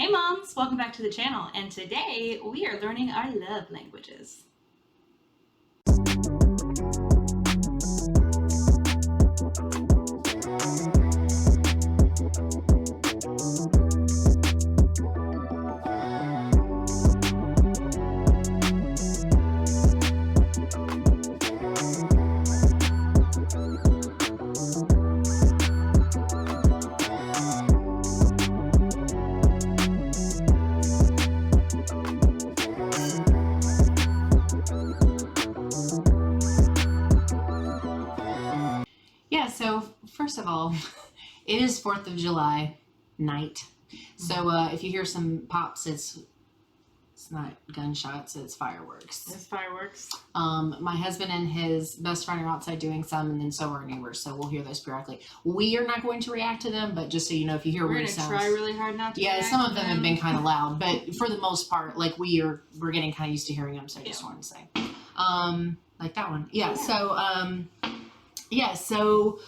Hey moms, welcome back to the channel, and today we are learning our love languages. Yeah, so first of all, it is 4th of July night. So if you hear some pops, it's not gunshots, it's fireworks. It's fireworks. My husband and his best friend are outside doing some, and then so are our neighbors, so we'll hear those periodically. We are not going to react to them, but just so you know, if you hear weird sounds. We're going to try really hard not to. Yeah, some of them have been kind of loud, but for the most part, like we're getting kind of used to hearing them, so I just wanted to say. Like that one. Yeah, so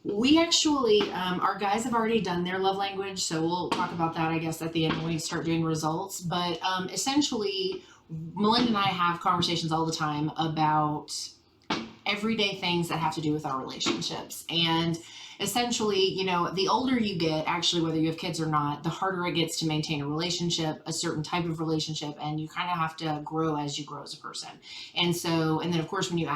we actually, our guys have already done their love language, so we'll talk about that, I guess, at the end when we start doing results. But essentially, Melinda and I have conversations all the time about everyday things that have to do with our relationships. And essentially, you know, the older you get, actually, whether you have kids or not, the harder it gets to maintain a relationship, a certain type of relationship, and you kind of have to grow as you grow as a person. And so, and then of course, when you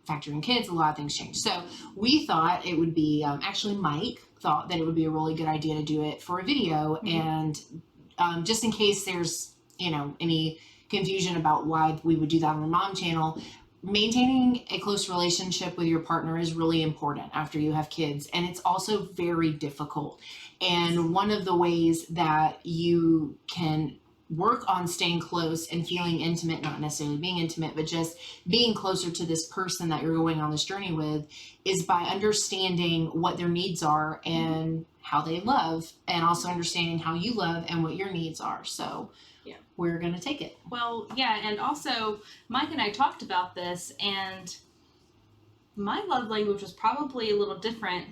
factor in kids, a lot of things change. So we thought it would be, actually Mike thought that it would be a really good idea to do it for a video. And just in case there's, you know, any confusion about why we would do that on the mom channel, maintaining a close relationship with your partner is really important after you have kids, and it's also very difficult. And one of the ways that you can work on staying close and feeling intimate, not necessarily being intimate, but just being closer to this person that you're going on this journey with, is by understanding what their needs are and how they love, and also understanding how you love and what your needs are. So yeah, we're going to take it. Well, yeah, and also Mike and I talked about this, and my love language was probably a little different.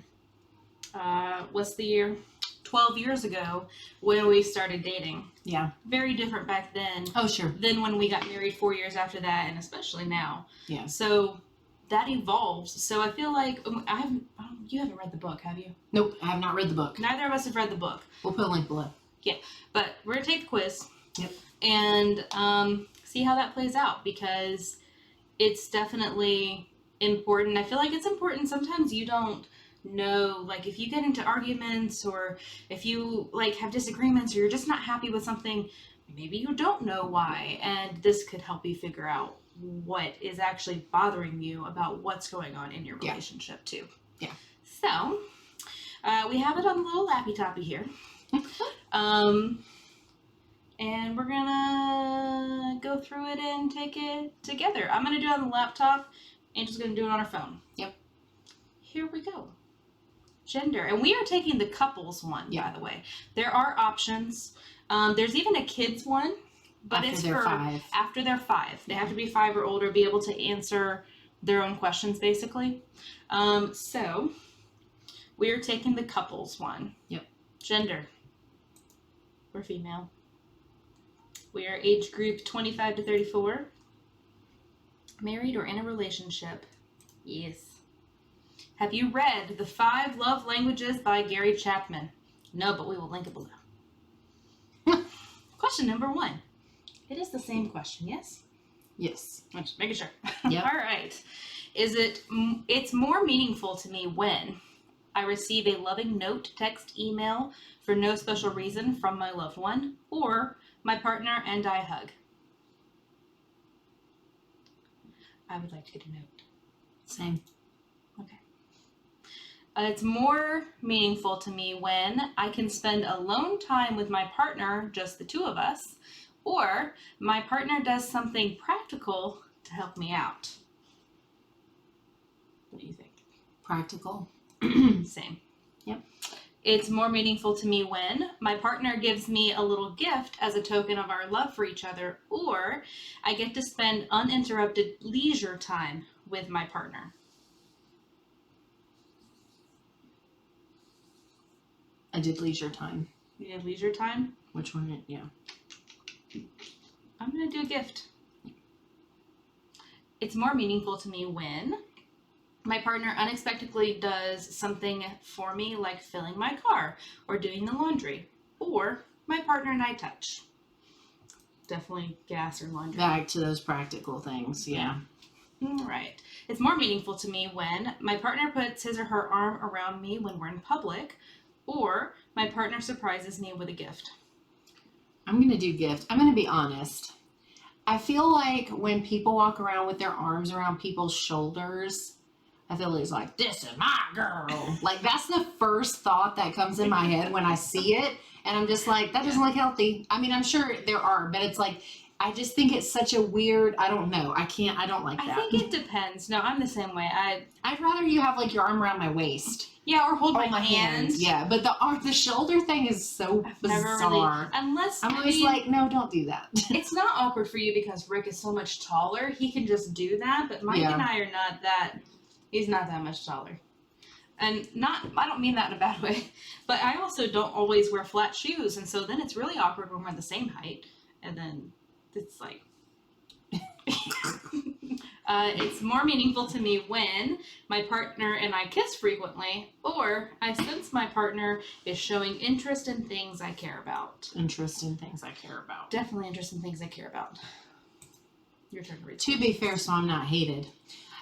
What's the year? 12 years ago when we started dating. Yeah. Very different back then. Oh, sure. Than when we got married 4 years after that, and especially now. Yeah. So that evolves. So I feel like you haven't read the book, have you? Nope, I have not read the book. Neither of us have read the book. We'll put a link below. Yeah, but we're going to take the quiz. Yep. And see how that plays out, because it's definitely important. I feel like it's important. Sometimes you don't know, like if you get into arguments, or if you like have disagreements, or you're just not happy with something, maybe you don't know why. And this could help you figure out what is actually bothering you about what's going on in your relationship too. Yeah. So we have it on the little lappy toppy here. And we're gonna go through it and take it together. I'm gonna do it on the laptop. Angel's gonna do it on her phone. Yep. Here we go. Gender. And we are taking the couples one, by the way. There are options. There's even a kids one, but after it's they're for 5. After they're 5. They have to be 5 or older, be able to answer their own questions, basically. So we are taking the couples one. Yep. Gender. We're female. We are age group 25 to 34. Married or in a relationship? Yes. Have you read The 5 Love Languages by Gary Chapman? No, but we will link it below. Question number 1. It is the same question, yes? Yes. I'm just making sure. Yep. All right. It's more meaningful to me when I receive a loving note, text, email for no special reason from my loved one, or my partner and I hug. I would like to get a note. Same. Okay. It's more meaningful to me when I can spend alone time with my partner, just the two of us, or my partner does something practical to help me out. What do you think? Practical. Same. Yep. It's more meaningful to me when my partner gives me a little gift as a token of our love for each other, or I get to spend uninterrupted leisure time with my partner. I did leisure time. You did leisure time? Which one? Yeah. I'm going to do a gift. It's more meaningful to me when my partner unexpectedly does something for me, like filling my car or doing the laundry, or my partner and I touch. Definitely gas or laundry. Back to those practical things. Yeah. All right. It's more meaningful to me when my partner puts his or her arm around me when we're in public, or my partner surprises me with a gift. I'm going to do gift. I'm going to be honest. I feel like when people walk around with their arms around people's shoulders, I feel it's like, this is my girl. Like, that's the first thought that comes in my head when I see it. And I'm just like, that doesn't look healthy. I mean, I'm sure there are, but it's like, I just think it's such a weird, I don't know. I don't like that. I think it depends. No, I'm the same way. I'd rather you have like your arm around my waist. Yeah, or hold Or my hand. Yeah, but the shoulder thing is so bizarre. Unless I'm always like, no, don't do that. It's not awkward for you because Rick is so much taller. He can just do that. But Mike and I are not that. He's not that much taller. And I don't mean that in a bad way, but I also don't always wear flat shoes. And so then it's really awkward when we're the same height. And then it's like, it's more meaningful to me when my partner and I kiss frequently, or I sense my partner is showing interest in things I care about. Interest in things I care about. Definitely interest in things I care about. Your turn to read. To be fair, so I'm not hated.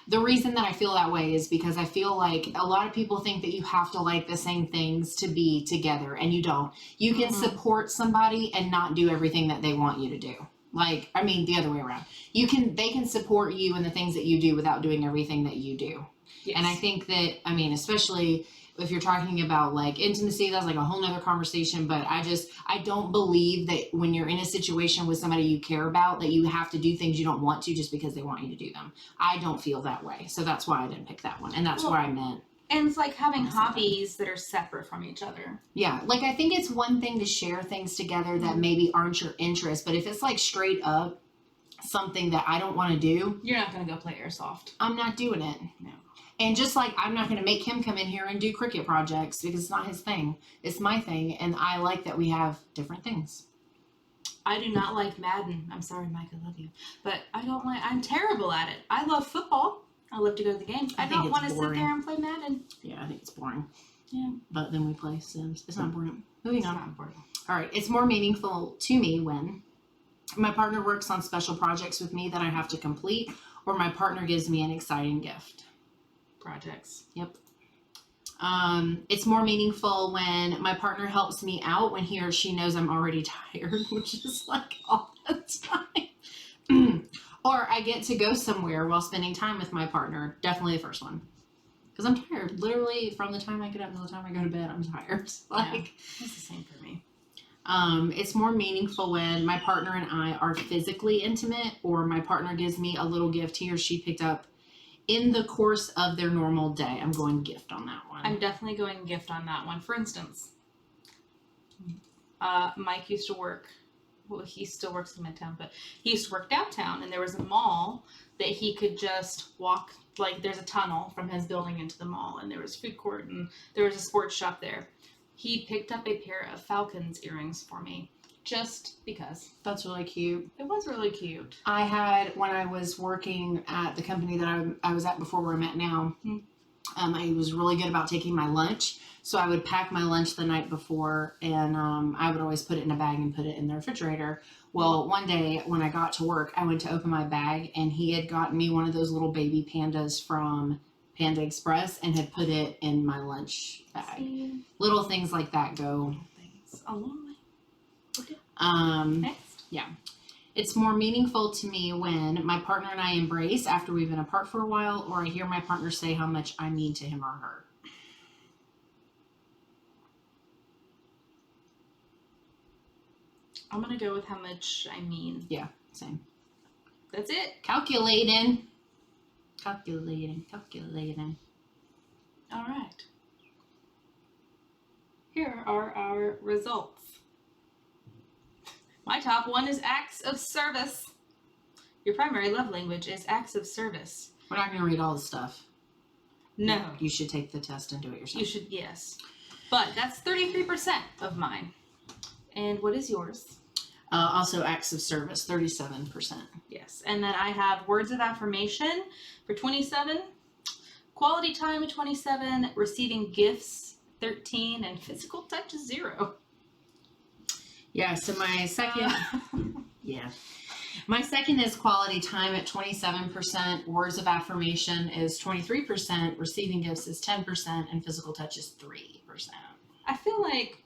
The reason that I feel that way is because I feel like a lot of people think that you have to like the same things to be together, and you don't. You can support somebody and not do everything that they want you to do. Like, I mean, the other way around. They can support you in the things that you do without doing everything that you do. Yes. And I think that, I mean, especially if you're talking about like intimacy, that's like a whole nother conversation. But I don't believe that when you're in a situation with somebody you care about, that you have to do things you don't want to just because they want you to do them. I don't feel that way. So that's why I didn't pick that one. And that's where I meant. And it's like having hobbies that are separate from each other. Yeah. Like, I think it's one thing to share things together that maybe aren't your interest. But if it's like straight up something that I don't want to do. You're not going to go play airsoft. I'm not doing it. No. And just like I'm not going to make him come in here and do cricket projects because it's not his thing. It's my thing. And I like that we have different things. I do not like Madden. I'm sorry, Mike, I love you. But I'm terrible at it. I love football. I love to go to the games. I don't want to sit there and play Madden. Yeah, I think it's boring. Yeah. But then we play Sims. It's not boring. Moving on. It's not boring. All right. It's more meaningful to me when my partner works on special projects with me that I have to complete, or my partner gives me an exciting gift. Projects. Yep. It's more meaningful when my partner helps me out when he or she knows I'm already tired, which is like all the time. Or I get to go somewhere while spending time with my partner. Definitely the first one. Because I'm tired. Literally, from the time I get up to the time I go to bed, I'm tired. Like, it's the same for me. It's more meaningful when my partner and I are physically intimate, or my partner gives me a little gift he or she picked up in the course of their normal day. I'm going gift on that one. I'm definitely going gift on that one. For instance, Mike used to work. Well, he still works in Midtown, but he used to work downtown, and there was a mall that he could just walk, like there's a tunnel from his building into the mall, and there was a food court, and there was a sports shop there. He picked up a pair of Falcons earrings for me, just because. That's really cute. It was really cute. I had, when I was working at the company that I was at before where I'm at now, I was really good about taking my lunch. So I would pack my lunch the night before, and I would always put it in a bag and put it in the refrigerator. Well, one day when I got to work, I went to open my bag, and he had gotten me one of those little baby pandas from Panda Express and had put it in my lunch bag. See? Little things like that go a long way. Okay. Next. Yeah. It's more meaningful to me when my partner and I embrace after we've been apart for a while, or I hear my partner say how much I mean to him or her. I'm going to go with how much I mean. Yeah, same. That's it. Calculating. All right. Here are our results. My top one is acts of service. Your primary love language is acts of service. We're not going to read all the stuff. No. You should take the test and do it yourself. You should, yes. But that's 33% of mine. And what is yours? Also acts of service, 37%. Yes. And then I have words of affirmation for 27, quality time at 27, receiving gifts 13, and physical touch is 0. Yeah, so my second, my second is quality time at 27%, words of affirmation is 23%, receiving gifts is 10%, and physical touch is 3%. I feel like,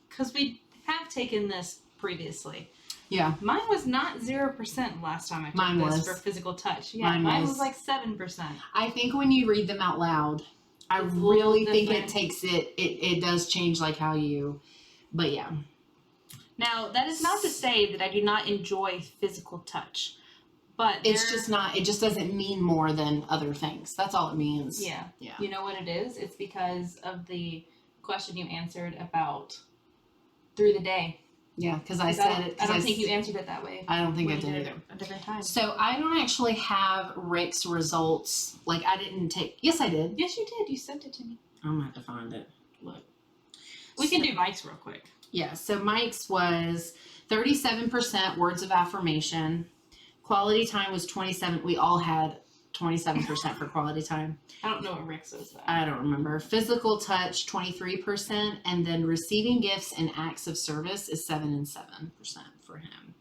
because we have taken this previously. Yeah. Mine was not 0% last time I took this for physical touch. Yeah, mine was like 7%. I think when you read them out loud, I really think it takes it does change like how you, but yeah. Now, that is not to say that I do not enjoy physical touch, but it's just not, it just doesn't mean more than other things. That's all it means. Yeah. You know what it is? It's because of the question you answered about through the day. Yeah, because I said it. I don't think you answered it that way. I don't think I did either. A different time. So I don't actually have Rick's results. Like I didn't take. Yes, I did. Yes, you did. You sent it to me. I'm gonna have to find it. Look. We can do Mike's real quick. Yeah. So Mike's was 37% words of affirmation. Quality time was 27. We all had 27% for quality time. I don't know what Rick's is. I don't remember. Physical touch 23%, and then receiving gifts and acts of service is 7% and 7% for him.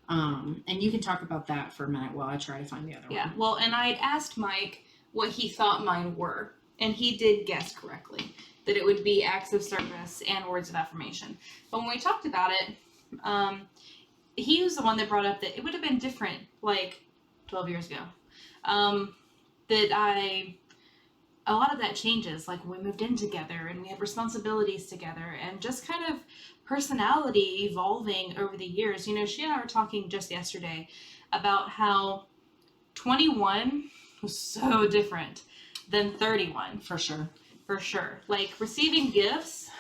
And you can talk about that for a minute while I try to find the other one. Yeah. Well, and I had asked Mike what he thought mine were, and he did guess correctly that it would be acts of service and words of affirmation. But when we talked about it, he was the one that brought up that it would have been different like 12 years ago. That a lot of that changes, like when we moved in together and we had responsibilities together and just kind of personality evolving over the years. You know, she and I were talking just yesterday about how 21 was so different than 31. For sure. For sure. Like receiving gifts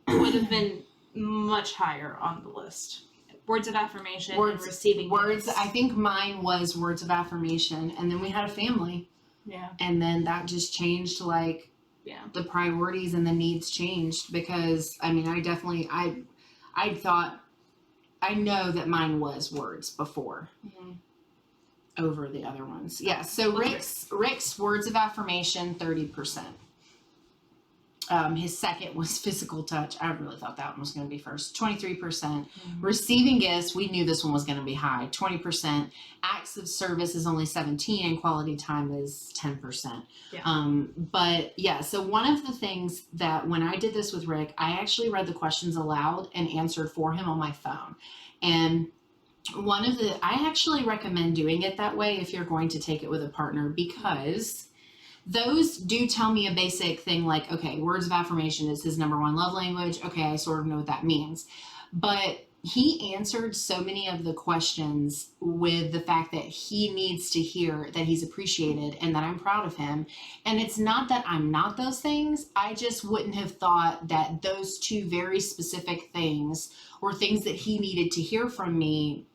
would have been much higher on the list. Words of affirmation and receiving words. gifts. I think mine was words of affirmation, and then we had a family. Yeah. And then that just changed, like, the priorities and the needs changed because, I mean, I thought, I know that mine was words before over the other ones. Yeah. So Rick's words of affirmation, 30%. His second was physical touch. I really thought that one was going to be first. 23%. Receiving gifts, we knew this one was going to be high. 20%. Acts of service is only 17%, and quality time is 10%. Yeah. But yeah, so one of the things that when I did this with Rick, I actually read the questions aloud and answered for him on my phone. And I actually recommend doing it that way if you're going to take it with a partner, because those do tell me a basic thing like, okay, words of affirmation is his number one love language. Okay, I sort of know what that means. But he answered so many of the questions with the fact that he needs to hear that he's appreciated and that I'm proud of him. And it's not that I'm not those things. I just wouldn't have thought that those two very specific things were things that he needed to hear from me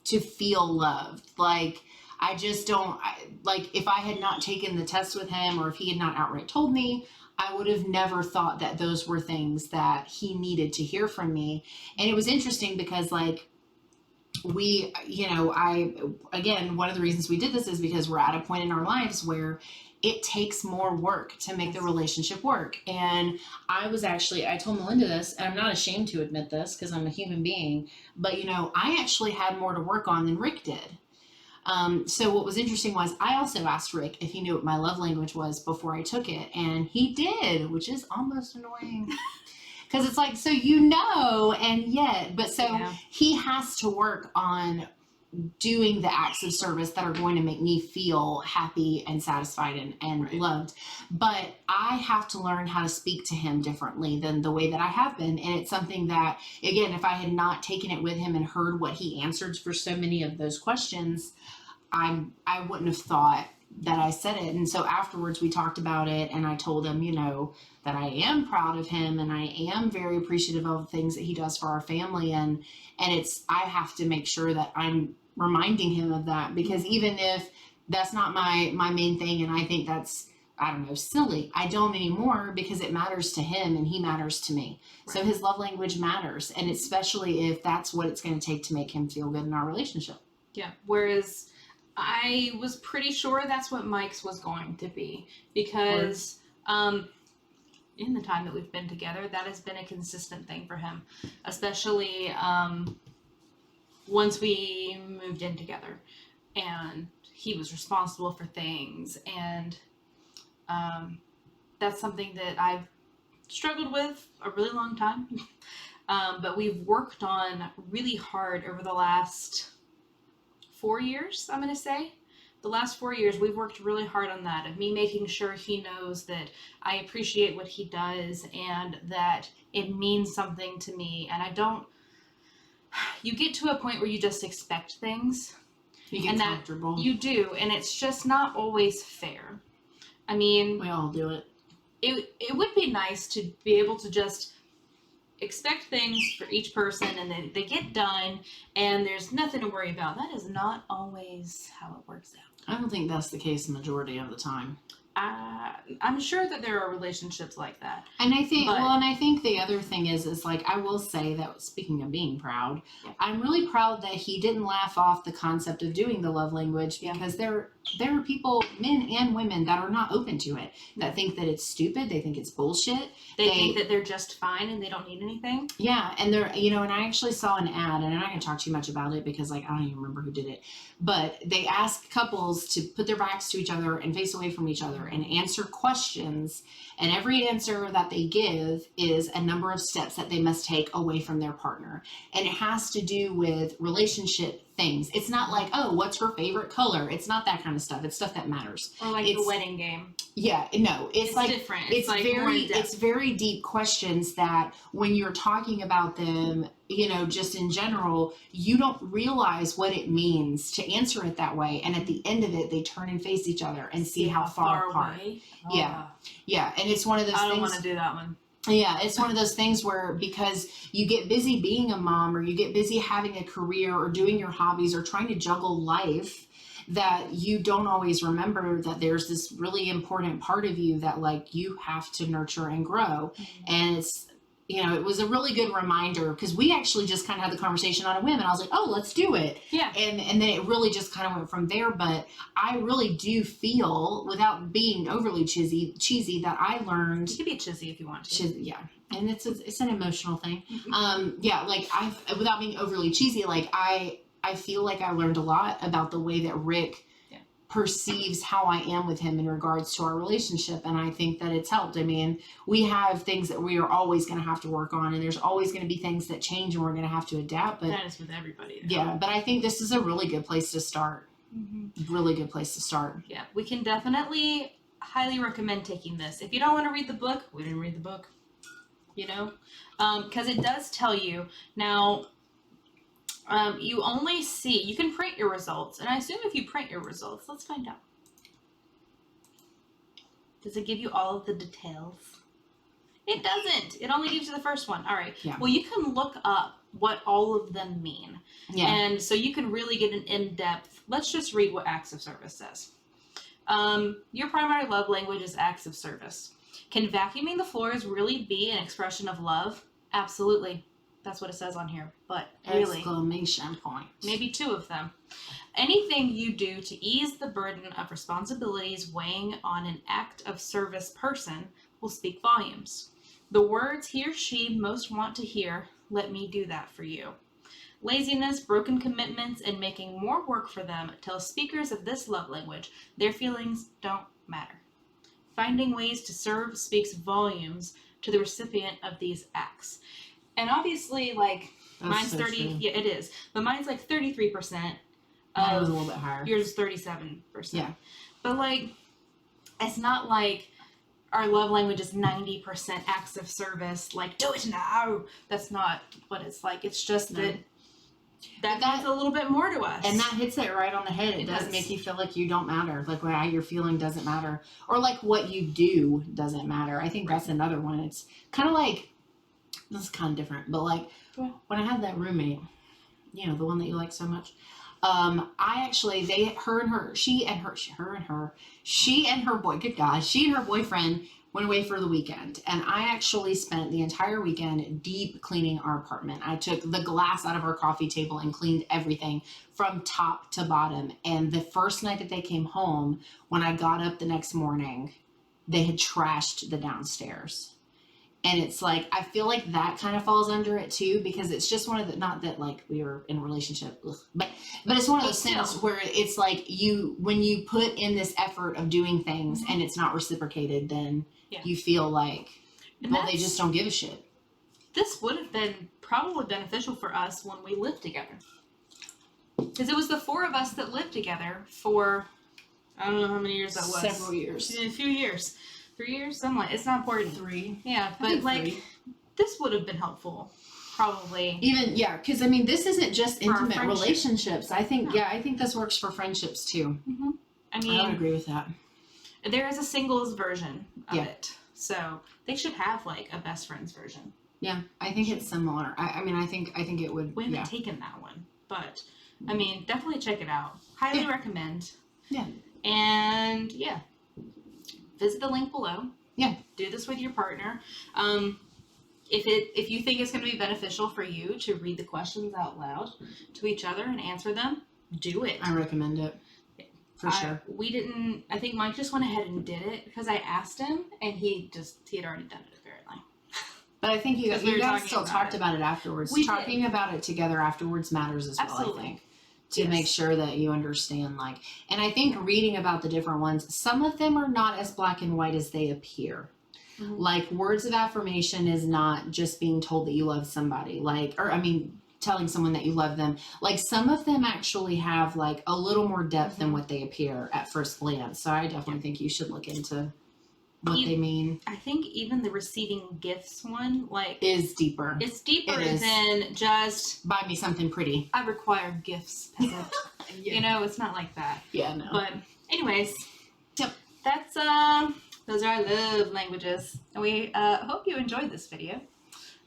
to feel loved. Like, I just don't, like, if I had not taken the test with him or if he had not outright told me, I would have never thought that those were things that he needed to hear from me. And it was interesting because, like, again, one of the reasons we did this is because we're at a point in our lives where it takes more work to make the relationship work. And I told Melinda this, and I'm not ashamed to admit this because I'm a human being, but, I actually had more to work on than Rick did. So what was interesting was I also asked Rick if he knew what my love language was before I took it, and he did, which is almost annoying because it's like, so and yet, but so he has to work on doing the acts of service that are going to make me feel happy and satisfied and loved. But I have to learn how to speak to him differently than the way that I have been. And it's something that, again, if I had not taken it with him and heard what he answered for so many of those questions, I wouldn't have thought that I said it. And so afterwards we talked about it, and I told him, that I am proud of him and I am very appreciative of the things that he does for our family. And I have to make sure that I'm reminding him of that, because even if that's not my main thing, and I think that's I don't know, silly. I don't anymore because it matters to him and he matters to me. Right. So his love language matters. And especially if that's what it's going to take to make him feel good in our relationship. Yeah. Whereas I was pretty sure that's what Mike's was going to be because in the time that we've been together, that has been a consistent thing for him, especially once we moved in together and he was responsible for things. And that's something that I've struggled with a really long time. But we've worked on really hard over the last 4 years, I'm going to say. The last 4 years, we've worked really hard on that, of me making sure he knows that I appreciate what he does and that it means something to me. And I don't, you get to a point where you just expect things. You get comfortable. You do, and it's just not always fair. I mean, we all do it. It would be nice to be able to just expect things for each person and then they get done and there's nothing to worry about. That is not always how it works out. I don't think that's the case the majority of the time. I'm sure that there are relationships like that. And I think, and I think the other thing is like, I will say that, speaking of being proud, I'm really proud that he didn't laugh off the concept of doing the love language, because there are people, men and women, that are not open to it, that think that it's stupid. They think it's bullshit. They think that they're just fine and they don't need anything. Yeah. And they're, and I actually saw an ad, and I'm not going to talk too much about it because, like, I don't even remember who did it, but they asked couples to put their backs to each other and face away from each other and answer questions. And every answer that they give is a number of steps that they must take away from their partner. And it has to do with relationship things. It's not like, oh, what's her favorite color? It's not that kind of stuff. It's stuff that matters. Or like the wedding game. Yeah, no, it's like different. It's like it's very deep questions that when you're talking about them, just in general, you don't realize what it means to answer it that way. And at the end of it, they turn and face each other and see how far apart. Away. Oh. Yeah. And it's one of those things. I don't want to do that one. Yeah, it's one of those things where, because you get busy being a mom, or you get busy having a career or doing your hobbies or trying to juggle life, that you don't always remember that there's this really important part of you that, like, you have to nurture and grow. Mm-hmm. And it's, it was a really good reminder, because we actually just kind of had the conversation on a whim, and I was like, oh, let's do it. Yeah. And then it really just kind of went from there. But I really do feel, without being overly cheesy, that I learned. You can be cheesy if you want to. Yeah. And it's an emotional thing. Mm-hmm. Like without being overly cheesy, like I feel like I learned a lot about the way that Rick perceives how I am with him in regards to our relationship. And I think that it's helped. I mean, we have things that we are always going to have to work on, and there's always going to be things that change and we're going to have to adapt. But that is with everybody. Yeah. But I think this is a really good place to start. Mm-hmm. Really good place to start. Yeah. We can definitely highly recommend taking this. If you don't want to read the book, we didn't read the book, because it does tell you now. You only see, you can print your results. And I assume if you print your results, let's find out. Does it give you all of the details? It doesn't. It only gives you the first one. All right. Yeah. Well, you can look up what all of them mean. Yeah. And so you can really get an in-depth, let's just read what acts of service says. Your primary love language is acts of service. Can vacuuming the floors really be an expression of love? Absolutely. That's what it says on here, but really, exclamation point. Maybe 2 of them. Anything you do to ease the burden of responsibilities weighing on an act of service person will speak volumes. The words he or she most want to hear, let me do that for you. Laziness, broken commitments, and making more work for them tell speakers of this love language their feelings don't matter. Finding ways to serve speaks volumes to the recipient of these acts. And obviously, like, that's mine's so 30, true. Yeah, it is. But mine's like 33%. Mine was a little bit higher. Yours is 37%. Yeah. But, like, it's not like our love language is 90% acts of service. Like, do it now. That's not what it's like. It's just that means a little bit more to us. And that hits it right on the head. It does make you feel like you don't matter. Like, how you're feeling doesn't matter. Or, like, what you do doesn't matter. I think that's another one. It's kind of like, this is kind of different, but like when I had that roommate, the one that you like so much, She and her boy, good God, she and her boyfriend went away for the weekend. And I actually spent the entire weekend deep cleaning our apartment. I took the glass out of our coffee table and cleaned everything from top to bottom. And the first night that they came home, when I got up the next morning, they had trashed the downstairs. And it's like, I feel like that kind of falls under it too, because it's just one of the, not that like we were in a relationship, but it's one of those things where it's like when you put in this effort of doing things and it's not reciprocated, then you feel like, well, they just don't give a shit. This would have been probably beneficial for us when we lived together. Because it was the 4 of us that lived together for, I don't know how many years that was. Several years. A few years. 3 years? Something like, it's not important. 3. Yeah, but like, 3. This would have been helpful. Probably. Even, yeah, because I mean, this isn't just intimate relationships. I think, I think this works for friendships too. Mm-hmm. I mean, I would agree with that. There is a singles version of it. So they should have like a best friends version. Yeah, I think it's similar. I mean, I think it would. We haven't taken that one, but I mean, definitely check it out. Highly recommend. Yeah. And visit the link below. Yeah. Do this with your partner. If you think it's going to be beneficial for you to read the questions out loud to each other and answer them, do it. I recommend it. For sure. I think Mike just went ahead and did it because I asked him and he had already done it apparently. But I think you guys still talked about it afterwards. Talking about it together afterwards matters as well, I think. To make sure that you understand, like, and I think reading about the different ones, some of them are not as black and white as they appear. Mm-hmm. Like, words of affirmation is not just being told that you love somebody, telling someone that you love them. Like, some of them actually have like a little more depth than what they appear at first glance. So I definitely think you should look into what they mean. I think even the receiving gifts one, like, is deeper. It's deeper than just buy me something pretty. I require gifts. You know, it's not like that. Yeah, no. But anyways, that's those are our love languages, and we hope you enjoyed this video.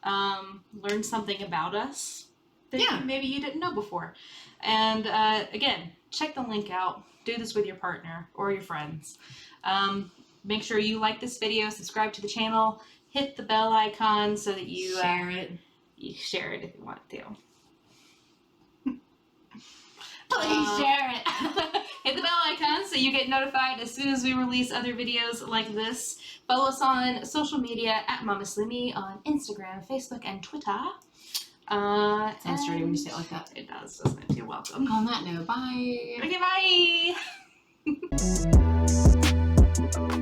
Learned something about us that maybe you didn't know before. And again, check the link out. Do this with your partner or your friends. Make sure you like this video, subscribe to the channel, hit the bell icon so that you share it. You share it if you want to. Please share it. Hit the bell icon so you get notified as soon as we release other videos like this. Follow us on social media at Momestly on Instagram, Facebook, and Twitter. Sounds dirty when you say it like that. It does, doesn't it? You're welcome. On that note, bye. Okay, bye.